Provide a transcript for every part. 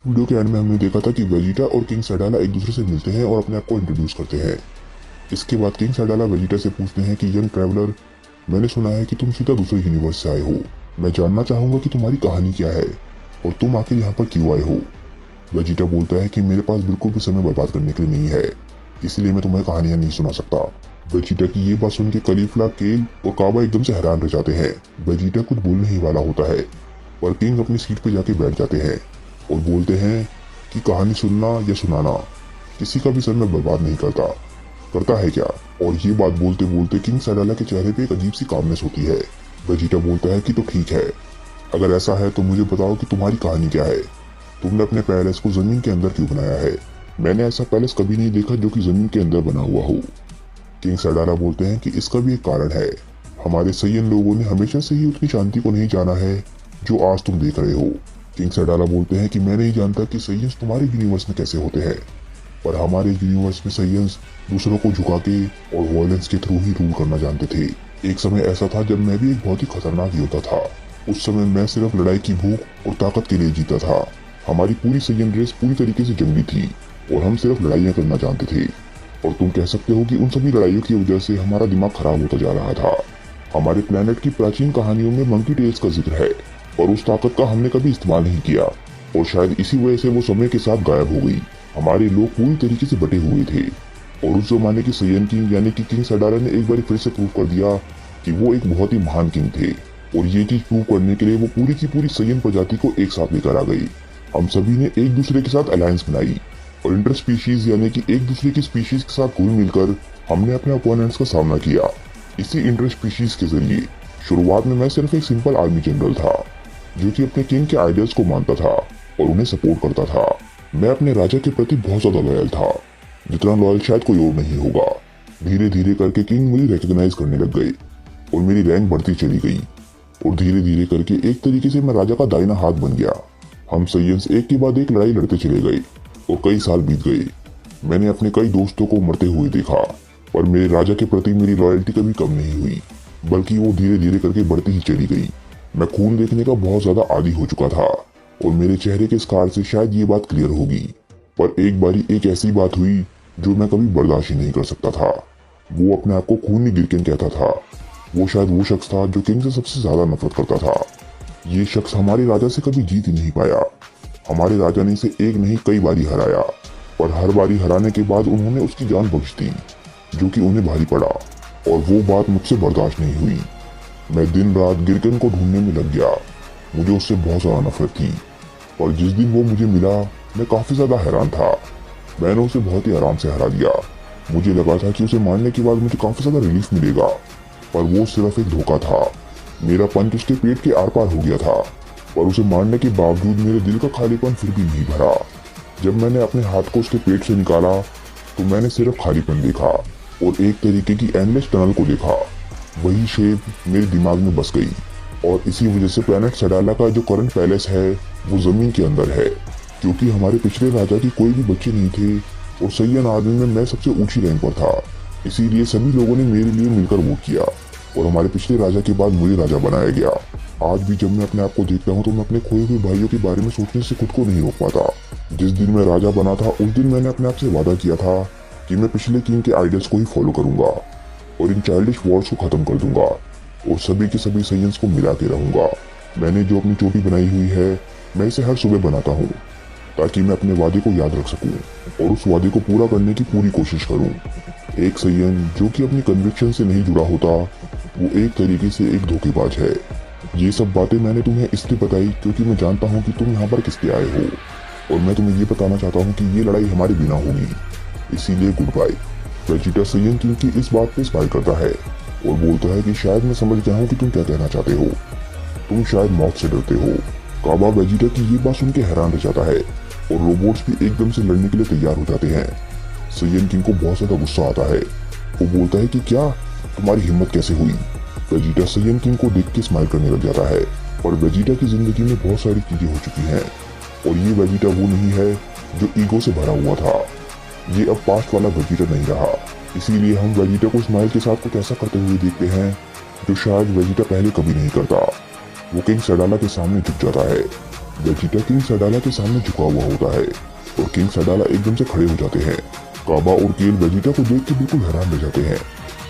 Video के and में हमने देखा था कि वेजिटा और किंग सैडाला एक दूसरे से मिलते हैं और अपने आप को इंट्रोड्यूस करते हैं। इसके बाद किंग सैडाला वेजिटा से पूछते हैं कि यंग ट्रैवलर, मैंने सुना है कि तुम सीधा दूसरे यूनिवर्स से आए हो। मैं जानना चाहूंगा कि तुम्हारी कहानी क्या है और तुम आखिर यहाँ पर क्यों आए हो। वेजिटा बोलता है कि मेरे पास बिल्कुल भी समय बर्बाद करने के लिए नहीं है, इसलिए मैं तुम्हें कहानियां नहीं सुना सकता। वेजिटा की ये बात सुन के कलीफला, केल और काबा एकदम से हैरान रह जाते हैं। वेजिटा कुछ बोलने ही वाला होता है पर किंग अपनी सीट पर जाके बैठ जाते हैं और बोलते हैं कि कहानी सुनना या सुनाना किसी का भी समय बर्बाद नहीं करता, करता है क्या। और ये बात बोलते बोलते किंग सैडाला के चेहरे पे एक अजीब सी कामनेस होती है। वेजिटा बोलता है कि तो ठीक है, अगर ऐसा है तो मुझे बताओ कि तुम्हारी कहानी क्या है। तुमने अपने पैलेस को जमीन के अंदर क्यों बनाया है? मैंने ऐसा पैलेस कभी नहीं देखा जो कि जमीन के अंदर बना हुआ हो। किंग सैडाला बोलते हैं कि इसका भी एक कारण है। हमारे सैयन लोगों ने हमेशा से ही उतनी शांति को नहीं जाना है जो आज तुम देख रहे हो। किंग सैडाला बोलते हैं कि मैं नहीं जानता कि सैयंस तुम्हारे यूनिवर्स में कैसे होते हैं, पर हमारे यूनिवर्स में सैयंस दूसरों को झुका के और वायलेंस के थ्रू ही रूल करना जानते थे। एक समय ऐसा था जब मैं भी एक बहुत ही खतरनाक योद्धा था। उस समय मैं सिर्फ लड़ाई की भूख और ताकत के लिए जीता था। हमारी पूरी सैयन रेस पूरी तरीके से जंगली थी और हम सिर्फ लड़ाइयाँ करना जानते थे। और तुम कह सकते हो कि उन सभी लड़ाइयों की वजह से हमारा दिमाग खराब होता जा रहा था। हमारे प्लेनेट की प्राचीन कहानियों में मंकी टेल्स का जिक्र है और उस ताकत का हमने कभी इस्तेमाल नहीं किया और शायद इसी वजह से वो समय के साथ गायब हो गई। हमारे लोग पूरी तरीके से बटे हुए थे और उस जमाने के सैयन किंग यानी कि किंग सैडाला ने एक बार फिर से प्रूव कर दिया कि वो एक बहुत ही महान किंग थे। और ये चीज प्रूव करने के लिए वो पूरी की पूरी सैयन प्रजाति को एक साथ लेकर आ गई। हम सभी ने एक दूसरे के साथ अलायंस बनाई और इंटर स्पीशीज यानी कि एक दूसरे की स्पीशीज के साथ घुल मिलकर हमने अपने अपोनेंट्स का सामना किया। इसी इंटर स्पीशीज के जरिए शुरुआत में मैं सिर्फ एक सिंपल आर्मी जनरल था जो कि अपने किंग के आइडियाज को मानता था और उन्हें सपोर्ट करता था। मैं अपने राजा के प्रति बहुत ज्यादा लॉयल था, जितना लॉयल शायद कोई और नहीं होगा। धीरे धीरे करके किंग मुझे रिकॉग्नाइज करने लग गए और मेरी रैंक बढ़ती चली गई और धीरे धीरे करके एक तरीके से मैं राजा का दाहिना हाथ बन गया। हम सैयंस एक के बाद एक लड़ाई लड़ते चले गए और कई साल बीत गए। मैंने अपने कई दोस्तों को मरते हुए देखा पर मेरे राजा के प्रति मेरी लॉयल्टी कभी कम नहीं हुई, बल्कि वो धीरे धीरे करके बढ़ती ही चली गई। मैं खून देखने का बहुत ज्यादा आदी हो चुका था और मेरे चेहरे के स्कार से शायद ये बात क्लियर होगी, पर एक बारी एक ऐसी बात हुई जो मैं कभी बर्दाश्त ही नहीं कर सकता था। वो अपने आप को खूनी गिरकिन कहता था। वो शायद वो शख्स था जो किंग से सबसे ज्यादा नफरत करता था। ये शख्स हमारे राजा से कभी जीत ही नहीं पाया। हमारे राजा ने इसे एक नहीं कई बारी हराया, पर हर बारी हराने के बाद उन्होंने उसकी जान बख्श दी, जो कि उन्हें भारी पड़ा और वो बात मुझसे बर्दाश्त नहीं हुई। मैं दिन रात गिरकन को ढूंढने में लग गया। मुझे उससे बहुत ज्यादा नफरत थी और जिस दिन वो मुझे मिला मैं काफी ज्यादा हैरान था। मैंने उसे बहुत ही आराम से हरा दिया। मुझे लगा था कि उसे मारने के बाद मुझे काफी ज्यादा रिलीफ मिलेगा, पर वो सिर्फ एक धोखा था। मेरा पंच उसके पेट के आर पार हो गया था, पर उसे मारने के बावजूद मेरे दिल का खालीपन फिर भी नहीं भरा। जब मैंने अपने हाथ को उसके पेट से निकाला तो मैंने सिर्फ खालीपन देखा और एक तरीके की एंडलेस टनल को देखा। वही शेप मेरे दिमाग में बस गई और इसी वजह से प्लेनेट सैडाला का जो करंट पैलेस है वो जमीन के अंदर है, क्योंकि हमारे पिछले राजा के कोई भी बच्चे नहीं थे और सैयन आर्मी में मैं सबसे ऊंची रैंक पर था। इसीलिए सभी लोगों ने मेरे लिए मिलकर वोट किया और हमारे पिछले राजा के बाद मुझे राजा बनाया गया। आज भी जब मैं अपने आप को देखता हूँ तो मैं अपने खोए हुए भाइयों के बारे में सोचने से खुद को नहीं रोक पाता। जिस दिन मैं राजा बना था उस दिन मैंने अपने आप से वादा किया था कि मैं पिछले किंग के आइडियल्स को ही फॉलो करूंगा और इन चाइल्डिश वॉर्स को खत्म कर दूंगा और सभी के सभी सैयंस को मिला के रहूंगा। मैंने जो अपनी चोटी बनाई हुई है मैं इसे हर सुबह बनाता हूँ ताकि मैं अपने वादे को याद रख सकूं और उस वादे को पूरा करने की पूरी कोशिश करूं। एक सैयन जो कि अपनी कन्विक्शन से नहीं जुड़ा होता वो एक तरीके से एक धोखेबाज है। ये सब बातें मैंने तुम्हें इसलिए बताई क्योंकि मैं जानता हूँ कि तुम यहाँ पर किसके आए हो और मैं तुम्हें ये बताना चाहता हूँ कि ये लड़ाई हमारे बिना होगी, इसीलिए good bye. Vegeta Saiyan king की इस बात पे स्माइल करता है और बोलता है कि शायद मैं समझ गया हूँ कि तुम क्या कहना चाहते हो। तुम शायद मौत से डरते हो। काबा वेजिटा की ये बात सुन के हैरान रह जाता है और रोबोट्स भी एकदम से लड़ने के लिए तैयार हो जाते हैं। सैयन किंग को बहुत ज्यादा गुस्सा आता है। वो बोलता है कि क्या तुम्हारी हिम्मत कैसे हुई। वेजिटा सैयन किंग को देख के स्माइल करने लग जाता है और वेजिटा की जिंदगी में बहुत सारी चीजें हो चुकी हैं और ये वेजिटा वो नहीं है जो ईगो से भरा हुआ था। ये अब पास्ट वाला वेजिटा नहीं रहा, इसीलिए हम वेजिटा को स्माइल के साथ कुछ ऐसा करते हुए देखते हैं जो शायद वेजिटा पहले कभी नहीं करता। वो किंग सैडाला के सामने झुक जाता है वेजिटा किंग सैडाला के सामने झुका हुआ होता है और किंग सैडाला एकदम से खड़े हो जाते हैं। काबा और केल वेजिटा को देख के बिल्कुल हैरान रह जाते हैं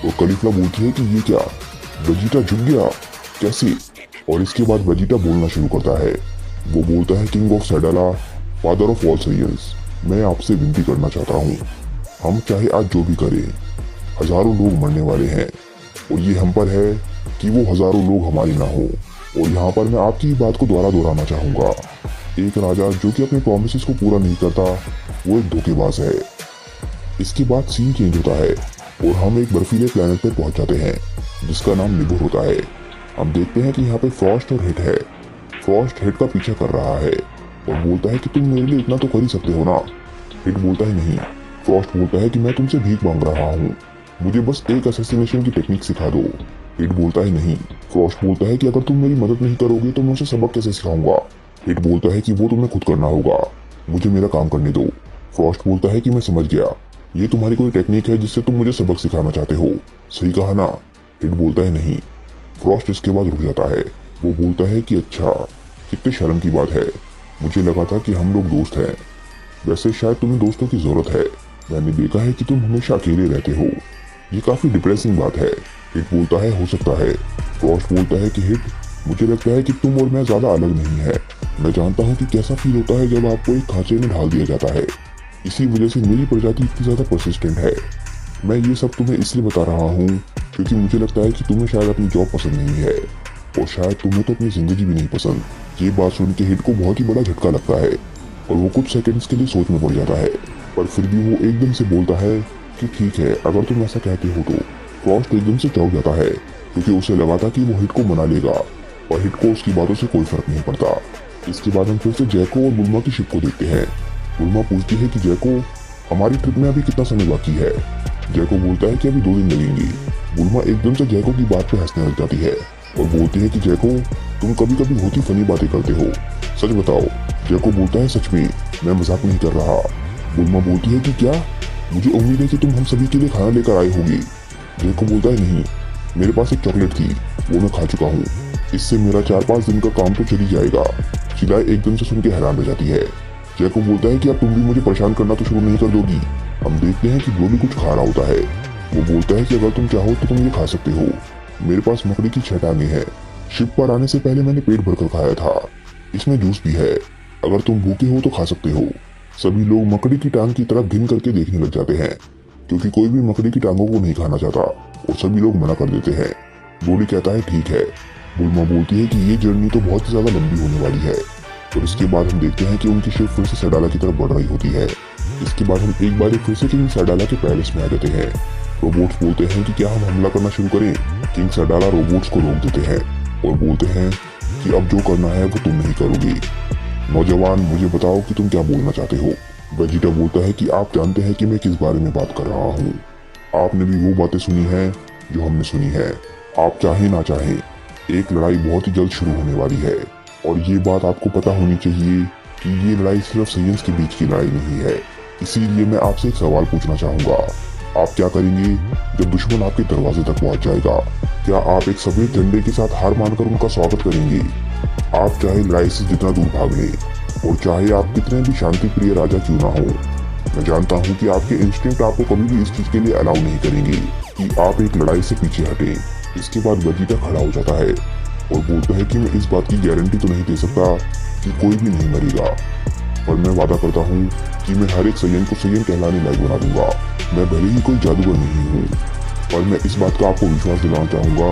और कलिफ्ला बोलती है कि ये क्या, वेजिटा झुक गया कैसे? और इसके बाद वेजिटा बोलना शुरू करता है। वो बोलता है, किंग ऑफ सैडाला, फादर ऑफ ऑल साइयंस, मैं आपसे विनती करना चाहता हूँ, हम चाहे आज जो भी करें, हजारों लोग मरने वाले हैं और ये हम पर है कि वो हजारों लोग हमारे ना हो। और यहाँ पर मैं आपकी बात को दोहराना चाहूंगा, एक राजा जो कि अपने प्रोमिसेस को पूरा नहीं करता वो एक धोखेबाज है। इसके बाद सीन चेंज होता है और हम एक बर्फीले प्लेनेट पर पहुंच जाते हैं जिसका नाम निबुर होता है। हम देखते हैं कि यहाँ पे फ्रॉस्ट और हिट है। फ्रॉस्ट हिट का पीछा कर रहा है और बोलता है कि तुम मेरे लिए इतना तो कर ही सकते हो ना। हिट बोलता है नहीं। फ्रॉस्ट बोलता है कि मैं तुमसे भीख मांग रहा हूँ, मुझे बस एक असैसिनेशन की टेक्निक सिखा दो। हिट बोलता है नहीं। फ्रॉस्ट बोलता है कि अगर तुम मेरी मदद नहीं करोगे तो मैं उसे सबक कैसे सिखाऊंगा। हिट बोलता है कि वो तुम्हें खुद करना होगा, मुझे मेरा काम करने दो। फ्रॉस्ट बोलता है कि मैं समझ गया, ये तुम्हारी कोई टेक्निक है जिससे तुम मुझे सबक सिखाना चाहते हो, सही कहा ना। हिट बोलता है नहीं। फ्रॉस्ट इसके बाद रुक जाता है। वो बोलता है कि अच्छा, कितने शर्म की बात है, मुझे लगा था कि हम लोग दोस्त हैं। वैसे शायद तुम्हें दोस्तों की जरूरत है, मैंने देखा है कि तुम हमेशा अकेले रहते हो, ये काफी डिप्रेसिंग बात है। हिट बोलता है हो सकता है। फ्रॉस्ट बोलता है कि हिट, मुझे लगता है कि तुम और मैं ज्यादा अलग नहीं है। मैं जानता हूँ कि कैसा फील होता है जब आपको एक खांचे में ढाल दिया जाता है, इसी वजह से मेरी प्रजाति इतनी ज्यादा परसिस्टेंट है। मैं ये सब तुम्हें इसलिए बता रहा हूँ क्योंकि मुझे लगता है कि तुम्हें शायद अपनी जॉब पसंद नहीं है और शायद तुम्हें तो अपनी जिंदगी भी नहीं पसंद। ये बात सुन के हिट को बहुत ही बड़ा झटका लगता है और वो कुछ सेकंड्स के लिए सोच में पड़ जाता है, पर फिर भी वो एकदम से बोलता है कि ठीक है, अगर तुम ऐसा कहते हो तो। फ्रॉस्ट एकदम से चौंक जाता है क्योंकि उसे लगा था कि वो हिट को मना लेगा और हिट को उसकी बातों से कोई फर्क नहीं पड़ता। इसके बाद हम फिर से जैको और बुल्मा की शिप को देखते हैं। बुल्मा पूछती है कि जैको, हमारी ट्रिप में अभी कितना समय बाकी है? जैको बोलता है कि अभी 2 दिन लगेंगे। बुल्मा एकदम से जैको की बात पे हंसने लग जाती है और बोलती है कि जैको, तुम कभी कभी बहुत ही फनी बातें करते हो, सच बताओ। जैको बोलता है सच में, मैं मजाक नहीं कर रहा। बुल्मा बोलती है कि क्या, मुझे उम्मीद है कि तुम हम सभी के लिए खाना लेकर आए होगी। जैको बोलता है नहीं, मेरे पास एक चॉकलेट थी, वो मैं खा चुका हूँ, इससे मेरा 4-5 दिन का काम तो चल ही जाएगा। चिलाई एकदम से सुन के हैरान रह जाती है। जैको बोलता है कि अब तुम भी मुझे परेशान करना तो शुरू नहीं कर दोगी। हम देखते हैं कि वो भी कुछ खा रहा होता है। वो बोलता है कि अगर तुम चाहो तो तुम ये खा सकते हो, मेरे पास मकड़ी की 6 टांगे हैं, शिप पर आने से पहले मैंने पेट भरकर खाया था, इसमें जूस भी है, अगर तुम भूखे हो तो खा सकते हो। सभी लोग मकड़ी की टांग की तरफ घिन करके देखने लग जाते हैं क्योंकि कोई भी मकड़ी की टांगों को नहीं खाना चाहता और सभी लोग मना कर देते हैं। बोली कहता है ठीक है। बुल्मा बोलती है कि ये जर्नी तो बहुत ही ज्यादा लंबी होने वाली है और इसके बाद हम देखते हैं कि उनकी शिप फिर से सैडाला की तरफ बढ़ रही होती है। इसके बाद हम एक बार फिर से किंग सैडाला के पैलेस में आ जाते हैं। रोबोट्स बोलते हैं कि क्या हम हमला करना शुरू करें? किंग सैडाला रोबोट्स को रोक देते हैं और बोलते हैं कि अब जो करना है वो तुम नहीं करोगे। नौजवान, मुझे बताओ कि तुम क्या बोलना चाहते हो। वेजिटा बोलता है कि आप जानते हैं कि मैं किस बारे में बात कर रहा हूँ, आपने भी वो बातें सुनी है जो हमने सुनी है। आप चाहे ना चाहें, एक लड़ाई बहुत ही जल्द शुरू होने वाली है और ये बात आपको पता होनी चाहिए कि ये लड़ाई सिर्फ साइंस के बीच की लड़ाई नहीं है। इसीलिए मैं आपसे एक सवाल पूछना चाहूंगा, आप क्या करेंगे जब दुश्मन आपके दरवाजे तक पहुंच जाएगा? क्या आप एक सफेद झंडे के साथ हार मानकर उनका स्वागत करेंगे? आप चाहे लड़ाई से जितना दूर भाग लें और चाहे आप कितने भी शांति प्रिय राजा क्यों ना हो, मैं जानता हूँ कि आपके इंस्टिंक्ट आपको कभी भी इस चीज के लिए अलाउ नहीं करेंगे कि आप एक लड़ाई से पीछे हटें। इसके बाद वेजिटा खड़ा हो जाता है और बोलता है कि मैं इस बात की गारंटी तो नहीं दे सकता कि कोई भी नहीं मरेगा, पर मैं वादा करता हूँ कि मैं हर एक सैयन को सैयन कहलाने लायक बना दूंगा। मैं भले ही कोई जादूगर नहीं हूँ, पर मैं इस बात का आपको विश्वास दिलाना चाहूंगा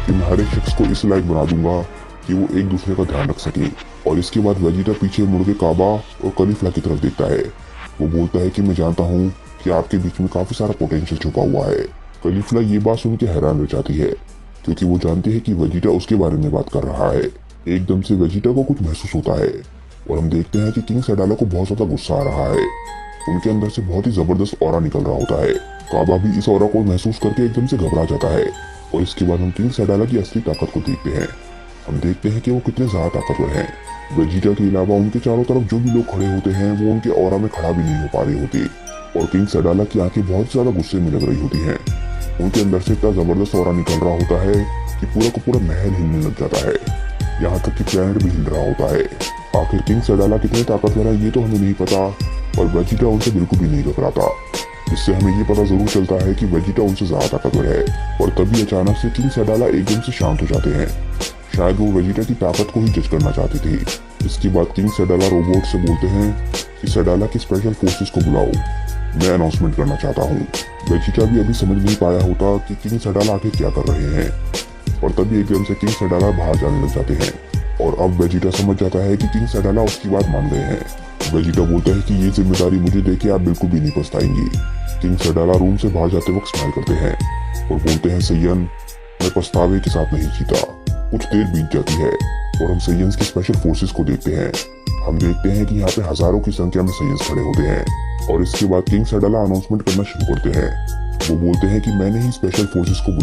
कि मैं हर एक शख्स को इस लायक बना दूंगा कि वो एक दूसरे का ध्यान रख सके। और इसके बाद वेजिटा पीछे मुड़ के काबा और कलिफ्ला की तरफ देखता है। वो बोलता है कि मैं जानता हूँ कि आपके बीच में काफी सारा पोटेंशियल छुपा हुआ है। कलिफ्ला ये बात सुन के हैरान रह जाती है क्योंकि वो जानती है कि वेजिटा उसके बारे में बात कर रहा है। एकदम से वेजिटा को कुछ महसूस होता है और हम देखते हैं कि किंग सैडाला को बहुत ज्यादा गुस्सा आ रहा है। उनके अंदर से बहुत ही जबरदस्त ऑरा निकल रहा होता है। काबा भी इस ऑरा को महसूस करके एकदम से घबरा जाता है और इसके बाद हम किंग सैडाला की असली ताकत को देखते हैं। हम देखते हैं कि वो कितने ज्यादा ताकतवर हैं। वेजिटा के अलावा उनके चारों तरफ जो भी लोग खड़े होते हैं वो उनके ऑरा में खड़ा भी नहीं हो पा रहे होते और किंग सैडाला की आंखें बहुत ज्यादा गुस्से में लग रही होती हैं। उनके अंदर से इतना जबरदस्त ऑरा निकल रहा होता है कि पूरा का पूरा महल हिलने लग जाता है, यहाँ तक कि प्लैनेट भी हिल रहा होता है। आखिर किंग सैडाला कितने ताकतवर है ये तो हमें नहीं पता, पर वेजिटा उनसे बिल्कुल भी नहीं घबराता। इससे हमें ये पता जरूर चलता है कि वेजिटा उनसे ज्यादा ताकतवर है। और तभी अचानक से किंग सैडाला एकदम से शांत हो जाते हैं। शायद वो वेजिटा की ताकत को ही जज करना चाहते थे। इसके बाद किंग सैडाला रोबोट से बोलते हैं कि सैडाला की स्पेशल फोर्सेस को बुलाओ, मैं अनाउंसमेंट करना चाहता हूँ। वेजिटा भी अभी समझ नहीं पाया होता कि किंग सैडाला आखिर क्या कर रहे हैं, और तभी एकदम से किंग सैडाला बाहर जाने लग जाते हैं। और अब वेजिटा समझ जाता है कि किंग सैडाला उसकी बात मान गए हैं। वेजिटा बोलता है कि ये जिम्मेदारी मुझे देके आप बिल्कुल भी नहीं पछताएंगी। किंग सैडाला रूम से बाहर जाते वक्त स्माइल करते हैं और बोलते हैं सैयन, मैं पछतावे के साथ नहीं जीता। कुछ देर बीत जाती है और हम सैयन्स की स्पेशल फोर्सेस को देखते हैं। हम देखते हैं कि यहाँ पे हजारों की संख्या में सैयन्स खड़े होते हैं और इसके बाद किंग सैडाला अनाउंसमेंट करना शुरू करते हैं। वो बोलते हैं कि मैंने ही स्पेशल फोर्सेस को